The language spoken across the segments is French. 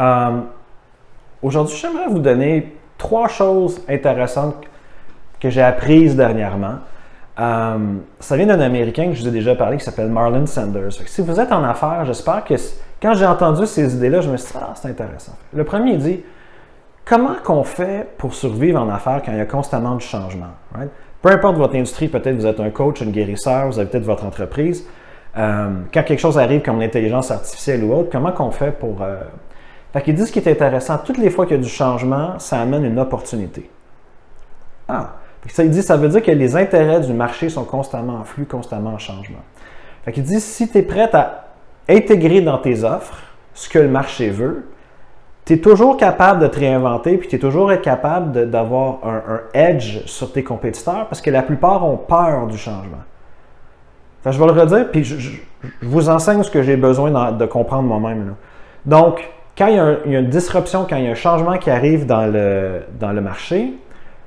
Euh, Aujourd'hui, j'aimerais vous donner 3 choses intéressantes que j'ai apprises dernièrement. Ça vient d'un Américain que je vous ai déjà parlé qui s'appelle Marlon Sanders. Si vous êtes en affaires, j'espère que quand j'ai entendu ces idées-là, je me suis dit, ah, c'est intéressant. Le premier, il dit, comment qu'on fait pour survivre en affaires quand il y a constamment du changement? Right? Peu importe votre industrie, peut-être vous êtes un coach, une guérisseur, vous avez peut-être votre entreprise. Quand quelque chose arrive comme l'intelligence artificielle ou autre, comment qu'on fait pour... Fait qu'il dit ce qui est intéressant, toutes les fois qu'il y a du changement, ça amène une opportunité. Ah! Il dit, ça veut dire que les intérêts du marché sont constamment en flux, constamment en changement. Fait qu'il dit, si tu es prêt à intégrer dans tes offres ce que le marché veut, tu es toujours capable de te réinventer, puis tu es toujours capable d'avoir un edge sur tes compétiteurs, parce que la plupart ont peur du changement. Fait que je vais le redire, puis je vous enseigne ce que j'ai besoin de comprendre moi-même. Là. Donc, quand il y a une disruption, quand il y a un changement qui arrive dans le marché,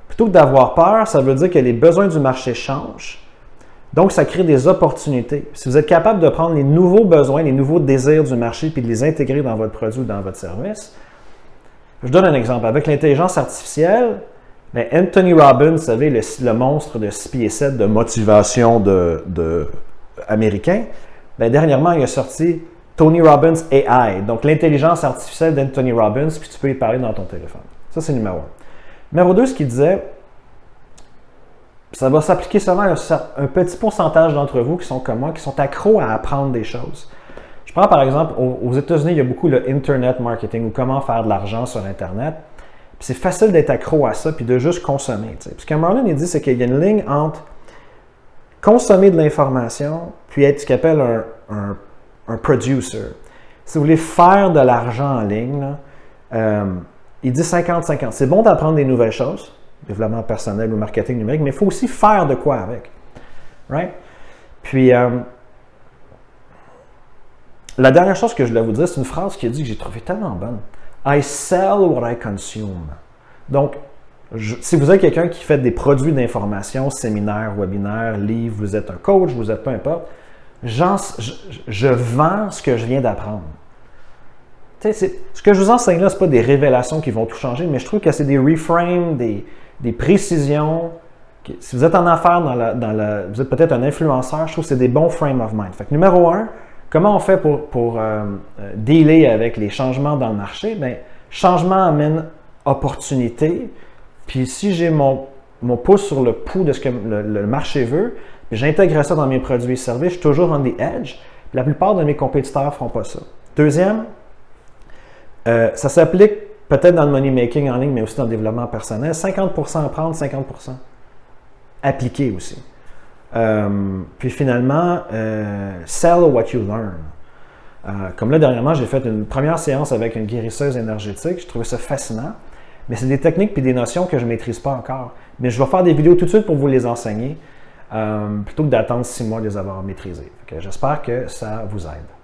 plutôt que d'avoir peur, ça veut dire que les besoins du marché changent. Donc, ça crée des opportunités. Si vous êtes capable de prendre les nouveaux besoins, les nouveaux désirs du marché, puis de les intégrer dans votre produit ou dans votre service, je donne un exemple. Avec l'intelligence artificielle, bien, Anthony Robbins, vous savez, le monstre de 6 pieds 7 de motivation américain, bien, dernièrement, il a sorti Tony Robbins AI, donc l'intelligence artificielle d'Anthony Robbins, puis tu peux y parler dans ton téléphone. Ça, c'est numéro 1. Numéro 2, ce qu'il disait, ça va s'appliquer seulement à un petit pourcentage d'entre vous qui sont comme moi, qui sont accros à apprendre des choses. Je prends par exemple, aux États-Unis, il y a beaucoup le Internet marketing, ou comment faire de l'argent sur Internet. Puis c'est facile d'être accro à ça, puis de juste consommer. T'sais. Puis ce que Marlon dit, c'est qu'il y a une ligne entre consommer de l'information, puis être ce qu'il appelle un producer. Si vous voulez faire de l'argent en ligne, là, il dit 50-50. C'est bon d'apprendre des nouvelles choses, développement personnel ou marketing numérique, mais il faut aussi faire de quoi avec. Right? Puis, la dernière chose que je voulais vous dire, c'est une phrase qu'il a dit que j'ai trouvée tellement bonne. I sell what I consume. Donc, si vous êtes quelqu'un qui fait des produits d'information, séminaires, webinaires, livres, vous êtes un coach, vous êtes peu importe, je vends ce que je viens d'apprendre. Ce que je vous enseigne là, ce n'est pas des révélations qui vont tout changer, mais je trouve que c'est des reframes, des précisions. Si vous êtes en affaires, vous êtes peut-être un influenceur, je trouve que c'est des bons frame of mind. Fait que numéro 1, comment on fait pour dealer avec les changements dans le marché? Bien, changement amène opportunité. Puis si j'ai mon pouce sur le pouls de ce que le marché veut, j'intègre ça dans mes produits et services, je suis toujours on the edge. La plupart de mes compétiteurs ne feront pas ça. Deuxième, ça s'applique peut-être dans le money making en ligne, mais aussi dans le développement personnel. 50% apprendre, 50% appliquer aussi. Puis finalement, sell what you learn. Comme là, dernièrement, j'ai fait une première séance avec une guérisseuse énergétique. Je trouvais ça fascinant. Mais c'est des techniques et des notions que je ne maîtrise pas encore. Mais je vais faire des vidéos tout de suite pour vous les enseigner, plutôt que d'attendre 6 mois de les avoir maîtrisées. J'espère que ça vous aide.